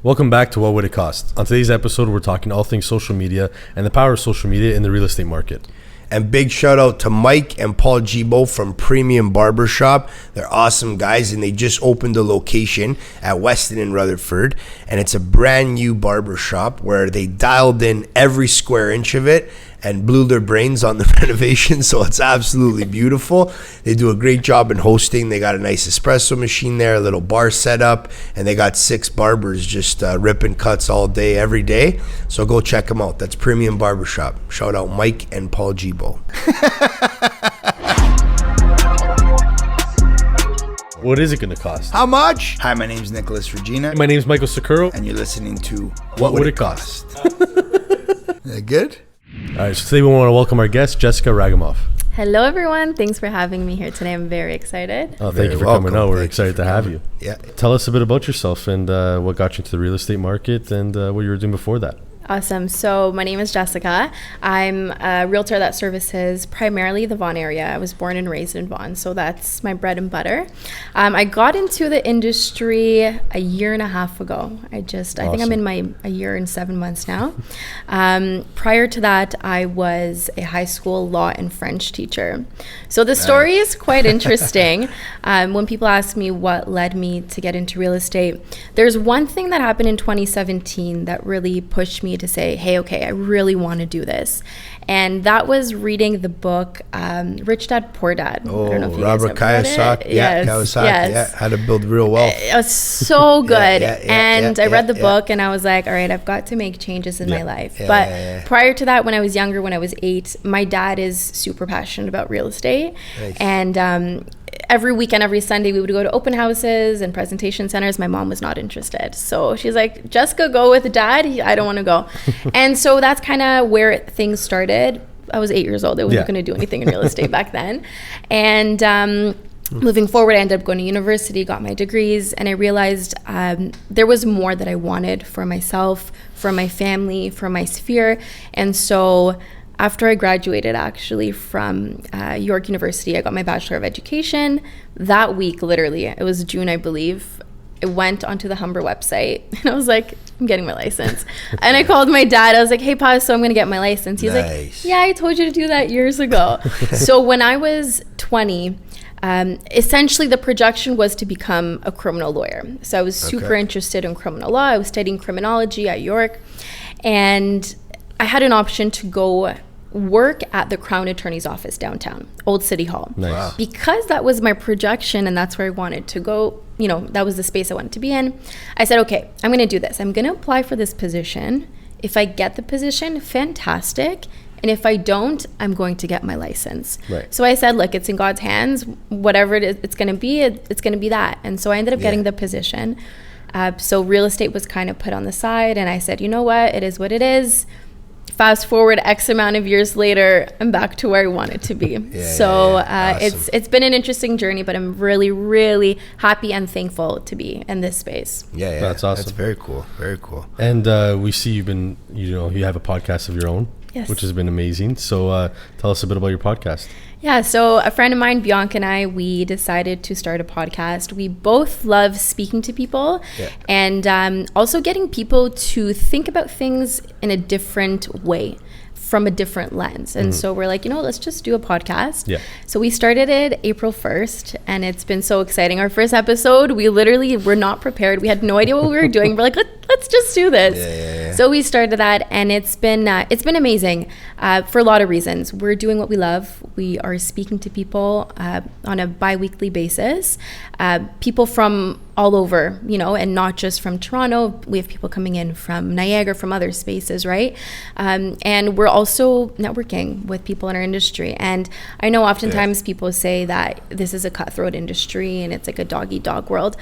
Welcome back to What Would It Cost? On today's episode, we're talking all things social media and the power of social media in the real estate market. And big shout out to Mike and Paul Gibo from Premium Barbershop. They're awesome guys, and they just opened a location at Weston in Rutherford. And it's a brand new barbershop where they dialed in every square inch of it and blew their brains on the renovation. So it's absolutely beautiful. They do a great job in hosting. They got a nice espresso machine there, a little bar set up, and they got 6 barbers just ripping cuts all day, every day. So go check them out. That's Premium Barbershop. Shout out Mike and Paul Gibo. What is it going to cost? How much? Hi, my name's Nicholas Regina. My name is Michael Sakuro. And you're listening to What Would It Cost? Is that good? All right, so today we want to welcome our guest, Jessica Ragamov. Hello, everyone. Thanks for having me here today. I'm very excited. Oh, thank you for coming out. We're excited to have you. Yeah. Tell us a bit about yourself and what got you into the real estate market and what you were doing before that. Awesome. So my name is Jessica. I'm a realtor that services primarily the Vaughan area. I was born and raised in Vaughan, so that's my bread and butter. I got into the industry a year and a half ago. I think I'm in a year and 7 months now. Prior to that, I was a high school law and French teacher. So the story is quite interesting. When people ask me what led me to get into real estate, there's one thing that happened in 2017 that really pushed me to say, hey, okay, I really want to do this. And that was reading the book Rich Dad, Poor Dad. Oh, I don't know if you Robert Kiyosaki. Kiyosaki. Yes. How to build real wealth. It was so good. And I read the book and I was like, all right, I've got to make changes in my life. But prior to that, when I was younger, when I was 8, my dad is super passionate about real estate. Nice. And every weekend, every Sunday, we would go to open houses and presentation centers. My mom was not interested. So she's like, Jessica, go with dad. I don't want to go. And so that's kind of where things started. I was 8 years old. I wasn't going to do anything in real estate back then. And moving forward, I ended up going to university, got my degrees, and I realized there was more that I wanted for myself, for my family, for my sphere. And so after I graduated actually from York University, I got my Bachelor of Education. That week, literally, it was June, I believe, I went onto the Humber website and I was like, I'm getting my license. And I called my dad. I was like, hey, Pa, so I'm going to get my license. He's like, yeah, I told you to do that years ago. So when I was 20, essentially the projection was to become a criminal lawyer. So I was super interested in criminal law. I was studying criminology at York. And I had an option to go work at the Crown Attorney's office downtown, Old City Hall. Nice. Wow. Because that was my projection and that's where I wanted to go, that was the space I wanted to be in. I said, okay, I'm going to do this. I'm going to apply for this position. If I get the position, fantastic. And if I don't, I'm going to get my license. Right. So I said, look, it's in God's hands. Whatever it's going to be, it's going to be that. And so I ended up getting the position. So real estate was kind of put on the side. And I said, you know what? It is what it is. Fast forward X amount of years later, I'm back to where I wanted to be. Awesome. It's been an interesting journey, but I'm really, really happy and thankful to be in this space. Yeah. That's awesome. That's very cool. Very cool. And we see you have a podcast of your own, which has been amazing. So tell us a bit about your podcast. Yeah, so a friend of mine, Bianca, and I, we decided to start a podcast. We both love speaking to people and also getting people to think about things in a different way, from a different lens. And so we're like, let's just do a podcast. Yeah. So we started it April 1st and it's been so exciting. Our first episode, we literally were not prepared. We had no idea what we were doing. We're like, let's just do this. Yeah. So we started that and it's been amazing for a lot of reasons. We're doing what we love. We are speaking to people on a bi-weekly basis. People from all over, and not just from Toronto. We have people coming in from Niagara, from other spaces, right? And we're also networking with people in our industry. And I know oftentimes people say that this is a cutthroat industry and it's like a dog-eat-dog world.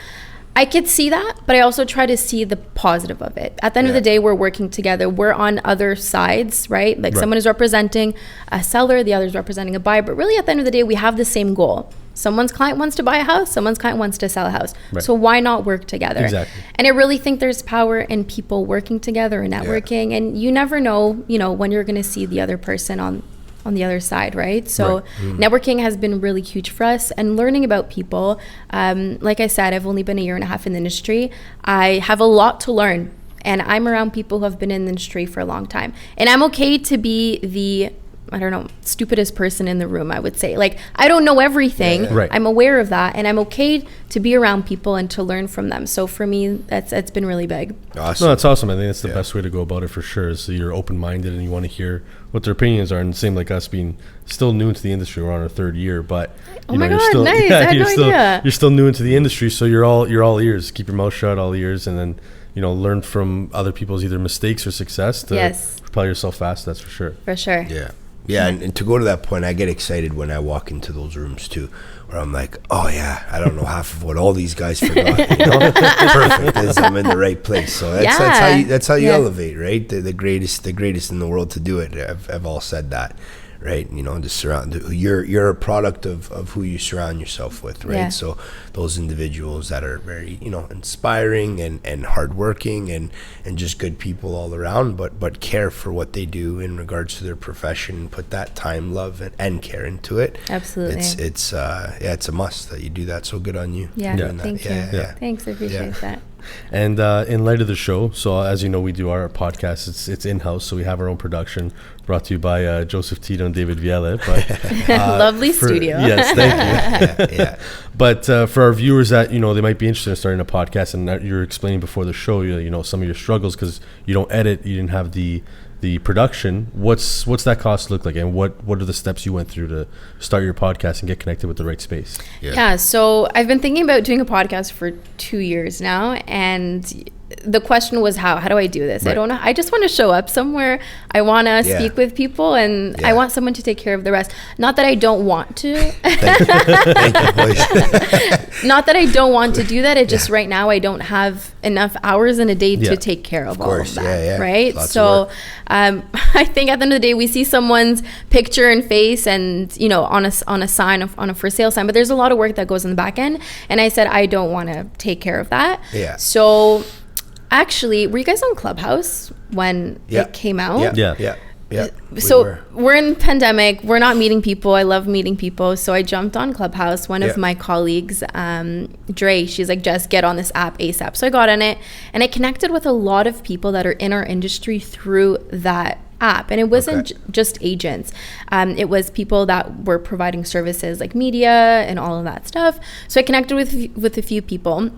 I could see that, but I also try to see the positive of it. At the end of the day, we're working together. We're on other sides, right? Someone is representing a seller, the other is representing a buyer. But really, at the end of the day, we have the same goal. Someone's client wants to buy a house, someone's client wants to sell a house. Right. So why not work together? Exactly. And I really think there's power in people working together and networking. And you never know, when you're going to see the other person on on the other side, right? So networking has been really huge for us, and learning about people. Like I said, I've only been a year and a half in the industry. I have a lot to learn, and I'm around people who have been in the industry for a long time. And I'm okay to be the, I don't know, stupidest person in the room, I would say. Like, I don't know everything. Right. I'm aware of that, and I'm okay to be around people and to learn from them. So for me, it's been really big. Awesome. No, that's awesome. I think that's the best way to go about it for sure. Is you're open-minded and you want to hear what their opinions are. And same like us being still new into the industry. We're on our third year, but you're still, nice. I had no idea. You're still new into the industry, so you're all ears. Keep your mouth shut, all ears, and then learn from other people's either mistakes or success to propel yourself fast. That's for sure. For sure. Yeah. Yeah, and to go to that point, I get excited when I walk into those rooms too, where I'm like, oh yeah, I don't know half of what all these guys forgot. Perfect, I'm in the right place. So that's how you elevate, right? The greatest in the world to do it. I've all said that, right? Just you're a product of who you surround yourself with, right? So those individuals that are very inspiring and hardworking and just good people all around, but care for what they do in regards to their profession, put that time, love, and care into it. Absolutely. It's a must that you do that. So good on you. Thank you. Thanks, I appreciate that. And in light of the show, so as you know, we do our podcast. It's in-house, so we have our own production brought to you by Joseph Tito and David Vielle. But lovely studio. Yes, thank you. But for our viewers that they might be interested in starting a podcast, and that you're explaining before the show, some of your struggles because you don't edit, you didn't have the production. What's that cost look like, and what are the steps you went through to start your podcast and get connected with the right space? So I've been thinking about doing a podcast for 2 years now, and the question was how do I do this? Right. I don't know. I just want to show up somewhere. I want to speak with people, and I want someone to take care of the rest. Not that I don't want to. Thank you, boys. Not that I don't want to do that. It just right now I don't have enough hours in a day to take care of all of that. Right. So I think at the end of the day we see someone's picture and face and on a sign on a for sale sign, but there's a lot of work that goes in the back end. And I said I don't want to take care of that. So actually, were you guys on Clubhouse when it came out? Yeah. So we're in pandemic. We're not meeting people. I love meeting people. So I jumped on Clubhouse. One of my colleagues, Dre, she's like, Jess, get on this app ASAP. So I got on it, and I connected with a lot of people that are in our industry through that app. And it wasn't just agents. It was people that were providing services like media and all of that stuff. So I connected with a few people.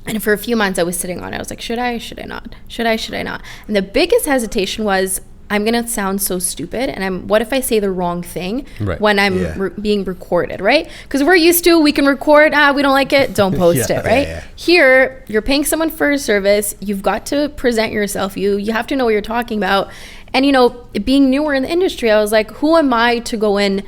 And for a few months I was sitting on it. I was like, should I not? Should I not? And the biggest hesitation was, I'm going to sound so stupid. And what if I say the wrong thing when I'm being recorded, right? Because we're used to, we can record, we don't like it, don't post it, right? Here, you're paying someone for a service. You've got to present yourself. You have to know what you're talking about. And, being newer in the industry, I was like, who am I to go in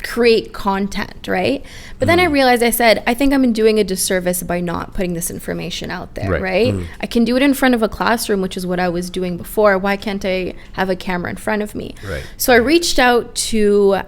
create content, right? But then I realized, I said, I think I'm doing a disservice by not putting this information out there, right? I can do it in front of a classroom, which is what I was doing before. Why can't I have a camera in front of me? So I reached out to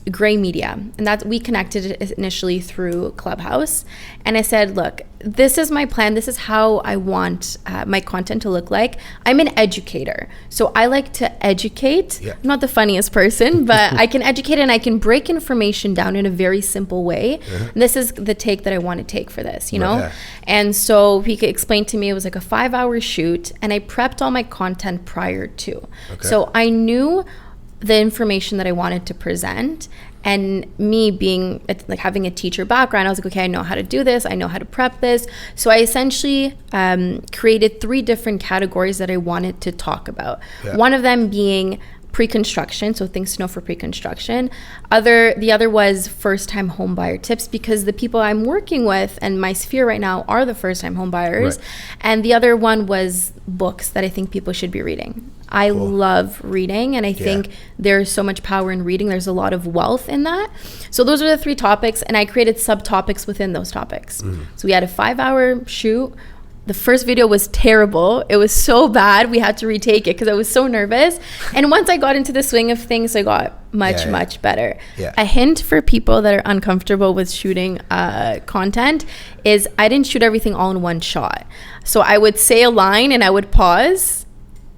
Gray Media, and that we connected initially through Clubhouse. And I said, look, this is my plan. This is how I want my content to look like. I'm an educator, so I like to educate. I'm not the funniest person, but I can educate, and I can break information down in a very simple way. And this is the take that I want to take for this, And so he explained to me it was like a 5-hour shoot, and I prepped all my content prior to. So I knew the information that I wanted to present, and me being like having a teacher background, I was like, okay, I know how to do this. I know how to prep this. So I essentially created 3 different categories that I wanted to talk about. One of them being pre-construction, so things to know for pre-construction. The other was first-time home buyer tips, because the people I'm working with and my sphere right now are the first-time home buyers. And the other one was books that I think people should be reading. I love reading, and I think there's so much power in reading. There's a lot of wealth in that. So those are the 3 topics, and I created subtopics within those topics. So we had a 5-hour shoot. The first video was terrible. It was so bad. We had to retake it because I was so nervous. And once I got into the swing of things, I got much better. A hint for people that are uncomfortable with shooting content is I didn't shoot everything all in one shot. So I would say a line and I would pause,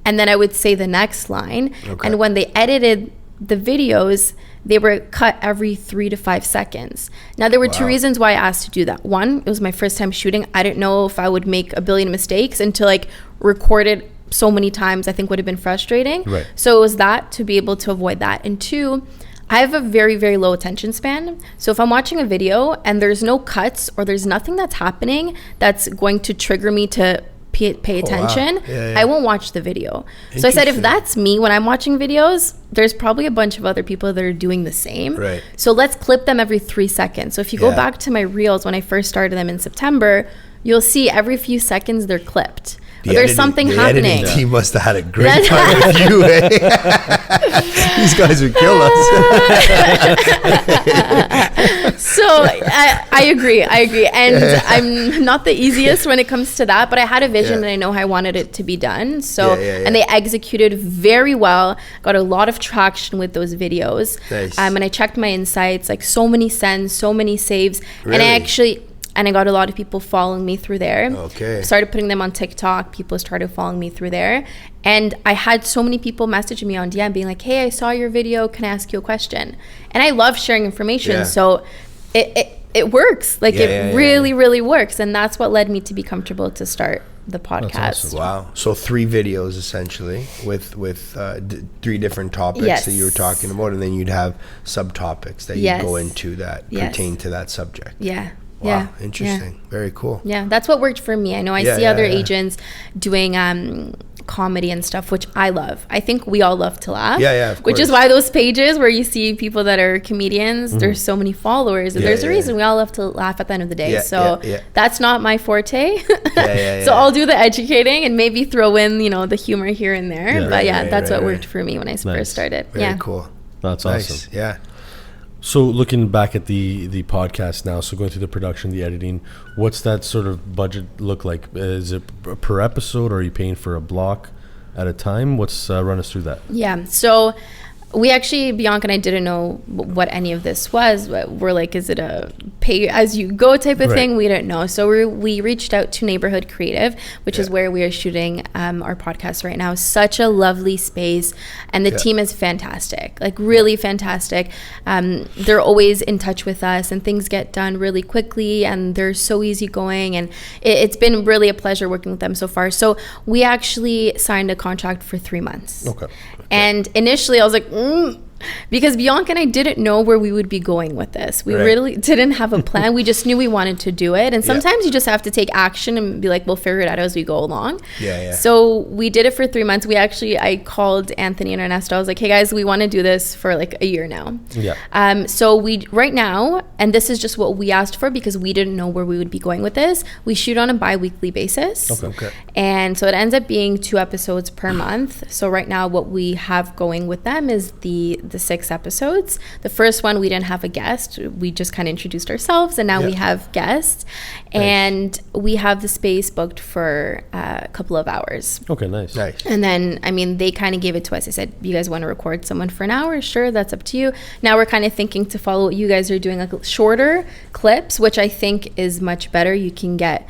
and then I would say the next line. And when they edited the videos, they were cut every 3 to 5 seconds. Now, there were two reasons why I asked to do that. One, it was my first time shooting. I didn't know if I would make a billion mistakes, and to like record it so many times, I think would have been frustrating. Right. So it was that, to be able to avoid that. And two, I have a very, very low attention span. So if I'm watching a video and there's no cuts or there's nothing that's happening that's going to trigger me to pay attention, I won't watch the video. So I said, if that's me when I'm watching videos, there's probably a bunch of other people that are doing the same. Right. So let's clip them every 3 seconds. So if you go back to my reels when I first started them in September, you'll see every few seconds they're clipped. There's something happening. The editing team must have had a great time with you, eh? These guys would kill us. So I agree. And I'm not the easiest when it comes to that, but I had a vision and I know how I wanted it to be done. So, and they executed very well, got a lot of traction with those videos. Nice. And I checked my insights, like so many sends, so many saves. Really? And I got a lot of people following me through there. Okay. Started putting them on TikTok. People started following me through there. And I had so many people messaging me on DM being like, hey, I saw your video. Can I ask you a question? And I love sharing information. Yeah. So it works. Like it really works. And that's what led me to be comfortable to start the podcast. That's awesome. Wow. So 3 videos essentially with 3 different topics that you were talking about. And then you'd have subtopics that you go into that pertain to that subject. Yeah. Wow, interesting. Very cool. Yeah, that's what worked for me. I know I see other agents doing comedy and stuff, which I love. I think we all love to laugh. Yeah, of course. Which is why those pages where you see people that are comedians, there's so many followers. And there's a reason we all love to laugh at the end of the day. That's not my forte. So I'll do the educating and maybe throw in, the humor here and there. That's what worked for me when I first started. Very cool. That's awesome. Yeah. So looking back at the podcast now, so going through the production, the editing, what's that sort of budget look like? Is it per episode, or are you paying for a block at a time? Run us through that. Yeah. So we actually, Bianca and I didn't know what any of this was. We're like, is it a pay as you go type of thing? We didn't know. So we reached out to Neighborhood Creative, which is where we are shooting our podcast right now. Such a lovely space. And the team is fantastic, like really fantastic. They're always in touch with us and things get done really quickly and they're so easygoing. And it's been really a pleasure working with them so far. So we actually signed a contract for 3 months. Okay. And initially I was like, because Bianca and I didn't know where we would be going with this. We really didn't have a plan. We just knew we wanted to do it. And sometimes you just have to take action and be like, we'll figure it out as we go along. So we did it for 3 months. I called Anthony and Ernesto. I was like, hey guys, we want to do this for like a year now. So we right now, and this is just what we asked for because we didn't know where we would be going with this. We shoot on a bi-weekly basis. Okay. And so it ends up being 2 episodes per month. So right now what we have going with them is the 6 episodes. The first one, we didn't have a guest. We just kind of introduced ourselves, and now we have guests. Nice. And we have the space booked for a couple of hours. Okay, nice. And then, they kind of gave it to us. They said, you guys want to record someone for an hour? Sure, that's up to you. Now we're kind of thinking to follow what you guys are doing, like shorter clips, which I think is much better. You can get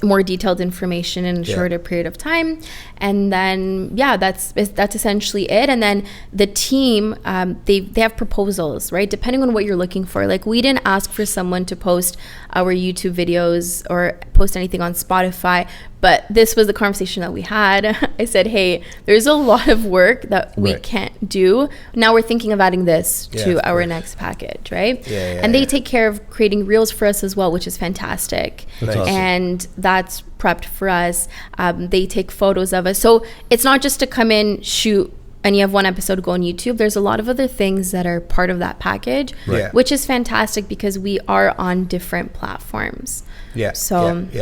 more detailed information in a shorter period of time. And then that's essentially it. And then the team, they have proposals, right, depending on what you're looking for. Like, we didn't ask for someone to post our YouTube videos or post anything on Spotify, but this was the conversation that we had. I said, hey, there's a lot of work that we can't do. Now we're thinking of adding this to our next package, right? And they take care of creating reels for us as well, which is fantastic. That's awesome. And that's prepped for us. They take photos of us. So it's not just to come in, shoot, and you have 1 episode go on YouTube. There's a lot of other things that are part of that package, which is fantastic because we are on different platforms. And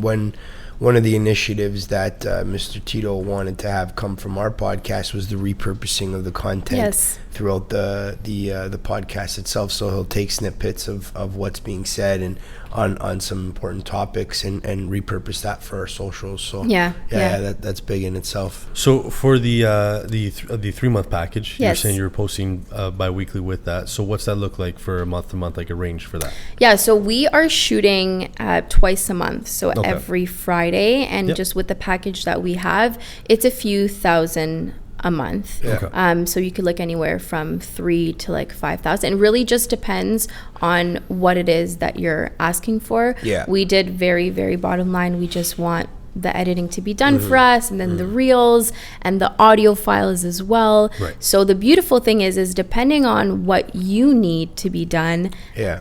when one of the initiatives that Mr. Tito wanted to have come from our podcast was the repurposing of the content throughout the podcast itself. So he'll take snippets of what's being said and on some important topics and repurpose that for our socials. So that's big in itself. So for the 3-month package, you're saying you're posting bi-weekly with that. So what's that look like for a month to month, like a range for that? Yeah, so we are shooting twice a month, so every Friday, and just with the package that we have, it's a few thousand a month. Yeah. So you could look anywhere from 3 to like 5,000. It really just depends on what it is that you're asking for. Yeah. We did very, very bottom line. We just want the editing to be done for us, and then the reels and the audio files as well. Right. So the beautiful thing is depending on what you need to be done,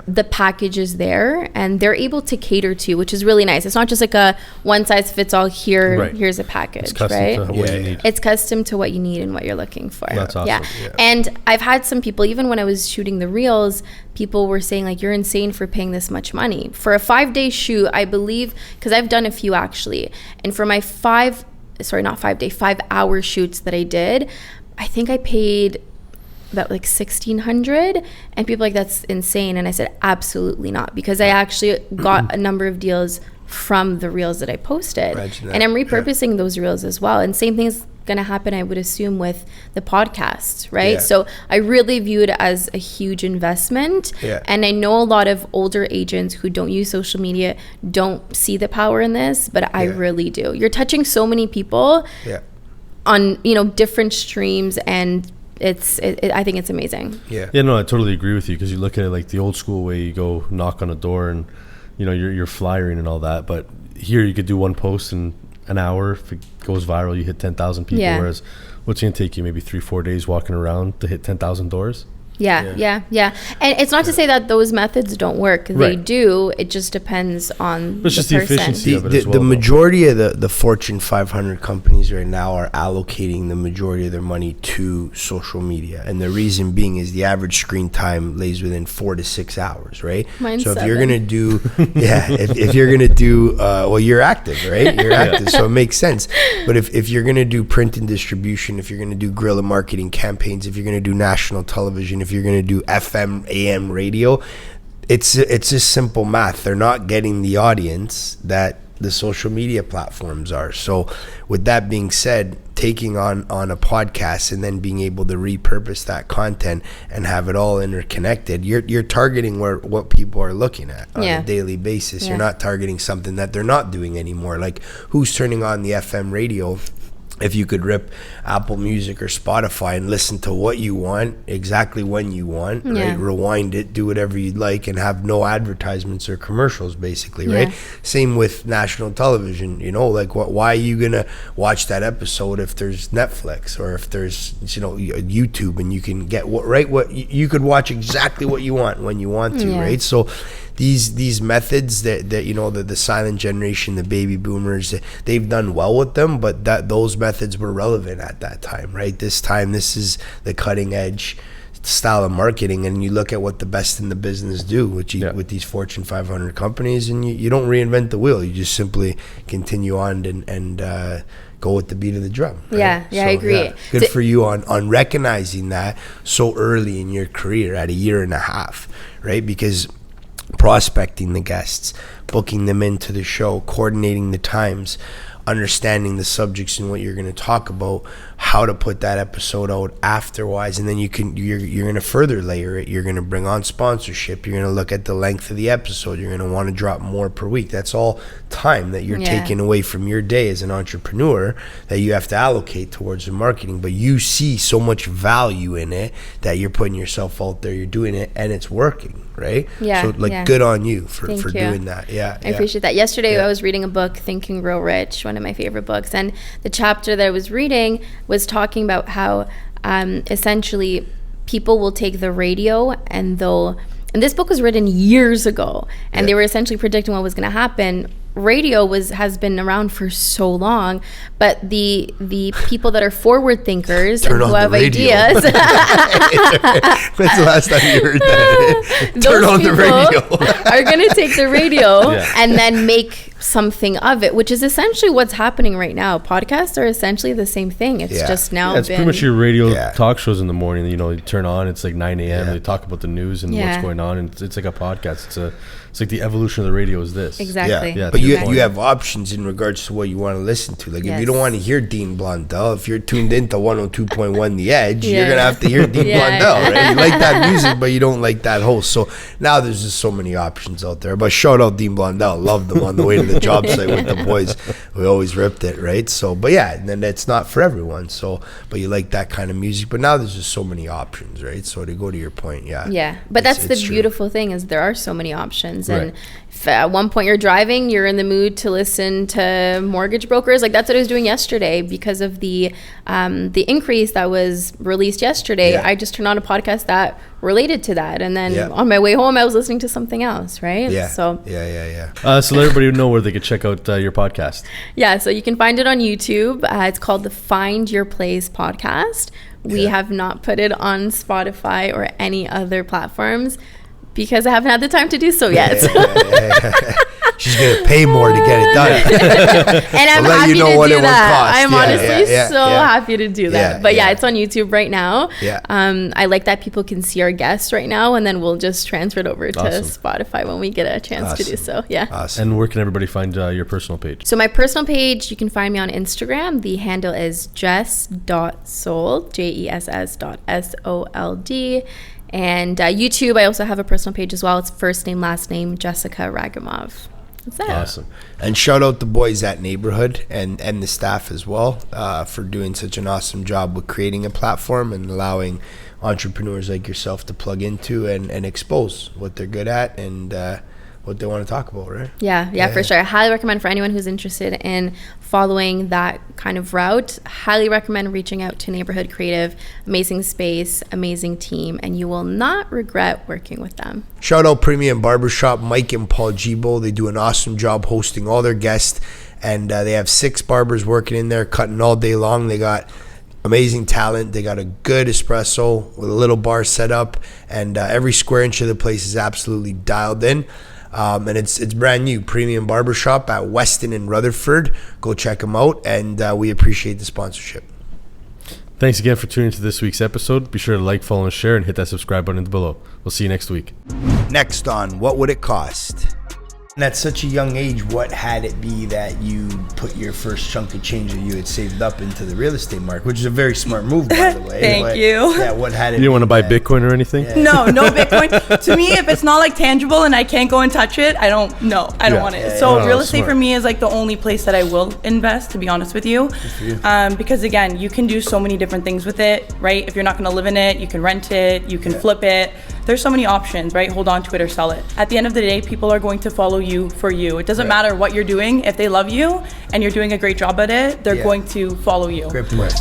the package is there and they're able to cater to, which is really nice. It's not just like a one size fits all here, here's a package, it's custom right? to what you need. It's custom to what you need and what you're looking for. That's awesome. Yeah. And I've had some people, even when I was shooting the reels, people were saying like, you're insane for paying this much money. For a 5-day shoot, I believe, because I've done a few actually, and for my 5-hour shoots that I did, I think I paid about like $1,600, and people like, that's insane. And I said, absolutely not, because I actually got a number of deals from the reels that I posted, and I'm repurposing those reels as well. And same thing is going to happen, I would assume, with the podcast, right? So I really view it as a huge investment. And I know a lot of older agents who don't use social media don't see the power in this, but I really do. You're touching so many people on, you know, different streams, and I think it's amazing. Yeah, no, I totally agree with you, because you look at it like the old school way, you go knock on a door and, you know, you're flyering and all that, but here you could do one post in an hour. If it goes viral, you hit 10,000 people, whereas what's going to take you maybe 3-4 days walking around to hit 10,000 doors. Yeah. And it's not to say that those methods don't work. They do. It just depends on it's just the efficiency of it as well. The majority of the Fortune 500 companies right now are allocating the majority of their money to social media. And the reason being is the average screen time lays within 4 to 6 hours, right? Mine's so if 7. you're going to do, if you're going to do, well, you're active, right? You're active, so it makes sense. But if you're going to do print and distribution, if you're going to do guerrilla marketing campaigns, if you're going to do national television, if you're going to do FM, AM radio, it's just simple math. They're not getting the audience that the social media platforms are. So with that being said, taking on a podcast and then being able to repurpose that content and have it all interconnected, you're targeting what people are looking at on a daily basis. You're not targeting something that they're not doing anymore. Like, who's turning on the FM radio if you could rip Apple Music or Spotify and listen to what you want, exactly when you want, right? Rewind it, do whatever you'd like, and have no advertisements or commercials, basically, right? Same with national television, you know, like why are you gonna watch that episode if there's Netflix or if there's, you know, YouTube, and you can get what you could watch exactly what you want when you want to, right? So these methods that you know, the silent generation, the baby boomers, they've done well with them, but those methods were relevant at that time, right? This is the cutting edge style of marketing, and you look at what the best in the business do with these Fortune 500 companies, and you don't reinvent the wheel. You just simply continue on and go with the beat of the drum, right? I agree. Good for you on recognizing that so early in your career, at 1.5 years, right? Because prospecting the guests, booking them into the show, coordinating the times, understanding the subjects and what you're going to talk about, how to put that episode out afterwards, and then you're going to further layer it. You're going to bring on sponsorship. You're going to look at the length of the episode. You're going to want to drop more per week. That's all time that you're taking away from your day as an entrepreneur that you have to allocate towards the marketing. But you see so much value in it that you're putting yourself out there. You're doing it, and it's working, right? So good on you for doing that. I appreciate that. Yesterday I was reading a book, Think and Grow Rich, one of my favorite books, and the chapter that I was reading was talking about how essentially people will take the radio and this book was written years ago, and they were essentially predicting what was going to happen. Radio has been around for so long, but the people that are forward thinkers and who have ideas When's the last time you heard that? Turn on the radio. Are going to take the radio and then make something of it, which is essentially what's happening right now. Podcasts are essentially the same thing. It's just now it's pretty much your radio talk shows in the morning. You know, you turn on, it's like 9 a.m. They talk about the news and what's going on, and it's like a podcast. It's like the evolution of the radio is this. Exactly. Yeah, but you have options in regards to what you want to listen to. Like if you don't want to hear Dean Blondell, if you're tuned into 102.1 The Edge, you're gonna have to hear Dean Blondell, right? You like that music, but you don't like that host. So now there's just so many options out there. But shout out Dean Blondell, loved them on the way to the job site with the boys. We always ripped it, right? So, but yeah, and then it's not for everyone. So, but you like that kind of music. But now there's just so many options, right? So to go to your point, but that's the beautiful thing is there are so many options. And if at one point you're driving, you're in the mood to listen to mortgage brokers. Like that's what I was doing yesterday because of the increase that was released yesterday. I just turned on a podcast that related to that, and then on my way home I was listening to something else, right? So let everybody know where they could check out your podcast. So you can find it on YouTube. It's called the Find Your Place podcast. We have not put it on Spotify or any other platforms because I haven't had the time to do so yet. She's going to pay more to get it done. And I'm happy to do that. I'm honestly so happy to do that. But it's on YouTube right now. I like that people can see our guests right now, and then we'll just transfer it over to Spotify when we get a chance to do so. And where can everybody find your personal page? So my personal page, you can find me on Instagram. The handle is jess.sold, JESS.SOLD. And YouTube, I also have a personal page as well. It's first name, last name, Jessica Ragamov. That's it. Awesome. And shout out the boys at Neighborhood and the staff as well for doing such an awesome job with creating a platform and allowing entrepreneurs like yourself to plug into and expose what they're good at and what they want to talk about, right? Yeah, for sure. I highly recommend for anyone who's interested in following that kind of route, highly recommend reaching out to Neighborhood Creative. Amazing space, amazing team, and you will not regret working with them. Shout out Premium Barbershop, Mike and Paul Gibo. They do an awesome job hosting all their guests, and they have 6 barbers working in there, cutting all day long. They got amazing talent. They got a good espresso with a little bar set up, and every square inch of the place is absolutely dialed in. And it's brand new, Premium Barbershop at Weston and Rutherford. Go check them out, and we appreciate the sponsorship. Thanks again for tuning into this week's episode. Be sure to like, follow, and share, and hit that subscribe button below. We'll see you next week. Next on What Would It Cost? And at such a young age, what had it be that you put your first chunk of change that you had saved up into the real estate market, which is a very smart move, by the way. Thank you. Yeah, what had it? You didn't want to buy Bitcoin or anything? Yeah. No Bitcoin. To me, if it's not like tangible and I can't go and touch it, I don't want it. So real estate for me is like the only place that I will invest, to be honest with you. Because again, you can do so many different things with it, right? If you're not going to live in it, you can rent it, you can flip it. There's so many options, right? Hold on to it or sell it. At the end of the day, people are going to follow you for you. It doesn't matter what you're doing. If they love you and you're doing a great job at it, they're going to follow you. Great point.